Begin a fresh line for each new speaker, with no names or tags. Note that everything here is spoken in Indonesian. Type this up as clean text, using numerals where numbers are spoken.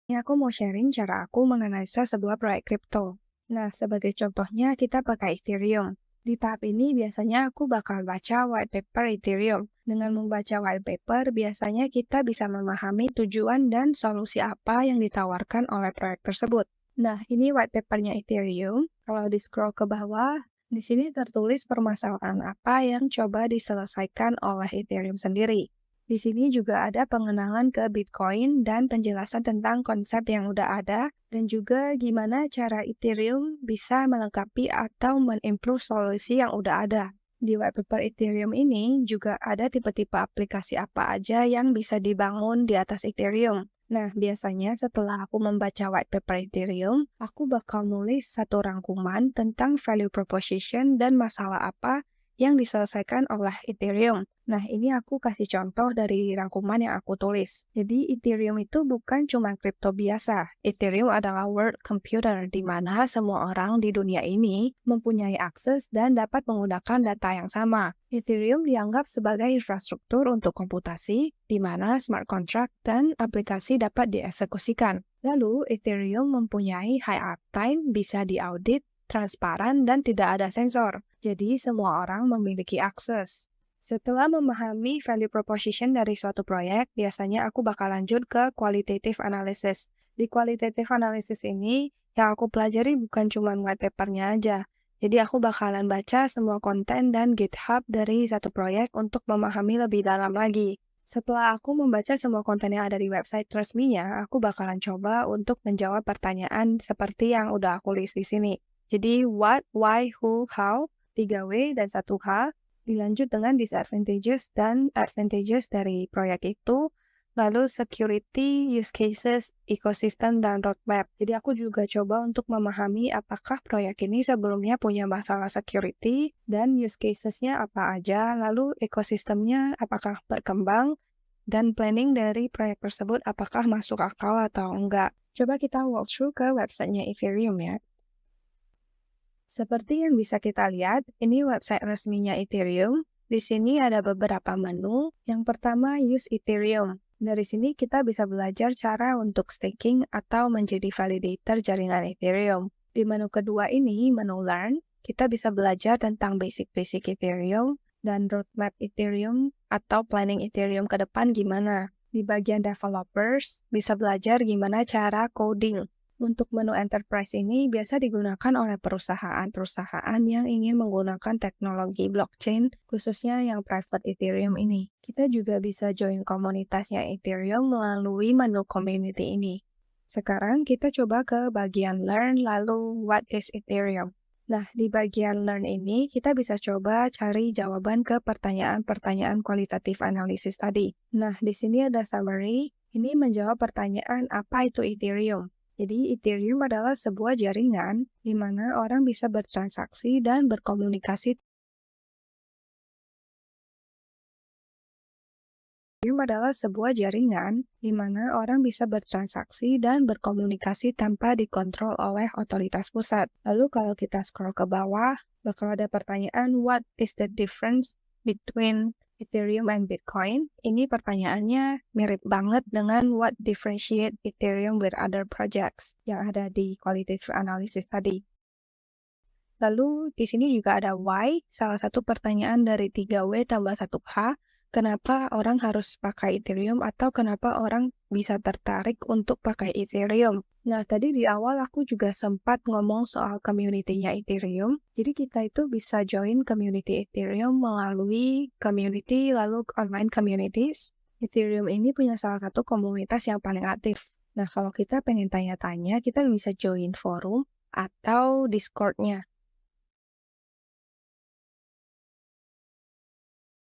Ini aku mau sharing cara aku menganalisa sebuah proyek kripto. Nah, sebagai contohnya kita pakai Ethereum. Di tahap ini biasanya aku bakal baca white paper Ethereum. Dengan membaca white paper, biasanya kita bisa memahami tujuan dan solusi apa yang ditawarkan oleh proyek tersebut. Nah, ini white papernya Ethereum. Kalau di-scroll ke bawah, di sini tertulis permasalahan apa yang coba diselesaikan oleh Ethereum sendiri. Di sini juga ada pengenalan ke Bitcoin dan penjelasan tentang konsep yang udah ada, dan juga gimana cara Ethereum bisa melengkapi atau menimprove solusi yang udah ada. Di white paper Ethereum ini juga ada tipe-tipe aplikasi apa aja yang bisa dibangun di atas Ethereum. Nah, biasanya setelah aku membaca white paper Ethereum, aku bakal nulis satu rangkuman tentang value proposition dan masalah apa yang diselesaikan oleh Ethereum. Nah, ini aku kasih contoh dari rangkuman yang aku tulis. Jadi, Ethereum itu bukan cuma kripto biasa. Ethereum adalah world computer, di mana semua orang di dunia ini mempunyai akses dan dapat menggunakan data yang sama. Ethereum dianggap sebagai infrastruktur untuk komputasi, di mana smart contract dan aplikasi dapat dieksekusikan. Lalu, Ethereum mempunyai high uptime, bisa diaudit, transparan, dan tidak ada sensor. Jadi, semua orang memiliki akses. Setelah memahami value proposition dari suatu proyek, biasanya aku bakal lanjut ke qualitative analysis. Di qualitative analysis ini, yang aku pelajari bukan cuma white paper-nya aja. Jadi aku bakalan baca semua konten dan GitHub dari satu proyek untuk memahami lebih dalam lagi. Setelah aku membaca semua konten yang ada di website resminya, aku bakalan coba untuk menjawab pertanyaan seperti yang udah aku list di sini. Jadi what, why, who, how, 3W dan 1H, dilanjut dengan disadvantages dan advantages dari proyek itu, lalu security, use cases, ecosystem, dan roadmap. Jadi aku juga coba untuk memahami apakah proyek ini sebelumnya punya masalah security, dan use casesnya apa aja, lalu ekosistemnya apakah berkembang, dan planning dari proyek tersebut apakah masuk akal atau enggak. Coba kita walkthrough ke websitenya Ethereum ya. Seperti yang bisa kita lihat, ini website resminya Ethereum. Di sini ada beberapa menu. Yang pertama, use Ethereum. Dari sini kita bisa belajar cara untuk staking atau menjadi validator jaringan Ethereum. Di menu kedua ini, menu Learn, kita bisa belajar tentang basic-basic Ethereum dan roadmap Ethereum atau planning Ethereum ke depan gimana. Di bagian Developers, bisa belajar gimana cara coding. Untuk menu enterprise ini biasa digunakan oleh perusahaan-perusahaan yang ingin menggunakan teknologi blockchain, khususnya yang private Ethereum ini. Kita juga bisa join komunitasnya Ethereum melalui menu community ini. Sekarang kita coba ke bagian Learn, lalu What is Ethereum? Nah, di bagian Learn ini kita bisa coba cari jawaban ke pertanyaan-pertanyaan kualitatif analisis tadi. Nah, di sini ada summary. Ini menjawab pertanyaan apa itu Ethereum. Jadi, Ethereum adalah sebuah jaringan di mana orang bisa bertransaksi dan berkomunikasi. Ethereum adalah sebuah jaringan di mana orang bisa bertransaksi dan berkomunikasi tanpa dikontrol oleh otoritas pusat. Lalu kalau kita scroll ke bawah, bakal ada pertanyaan, what is the difference between Ethereum and Bitcoin? Ini pertanyaannya mirip banget dengan what differentiate Ethereum with other projects yang ada di qualitative analysis tadi. Lalu di sini juga ada why, salah satu pertanyaan dari 3W tambah 1H, kenapa orang harus pakai Ethereum atau kenapa orang bisa tertarik untuk pakai Ethereum. Nah, tadi di awal aku juga sempat ngomong soal community-nya Ethereum. Jadi kita itu bisa join community Ethereum melalui community lalu online communities. Ethereum ini punya salah satu komunitas yang paling aktif. Nah, kalau kita pengen tanya-tanya, kita bisa join forum atau Discord-nya.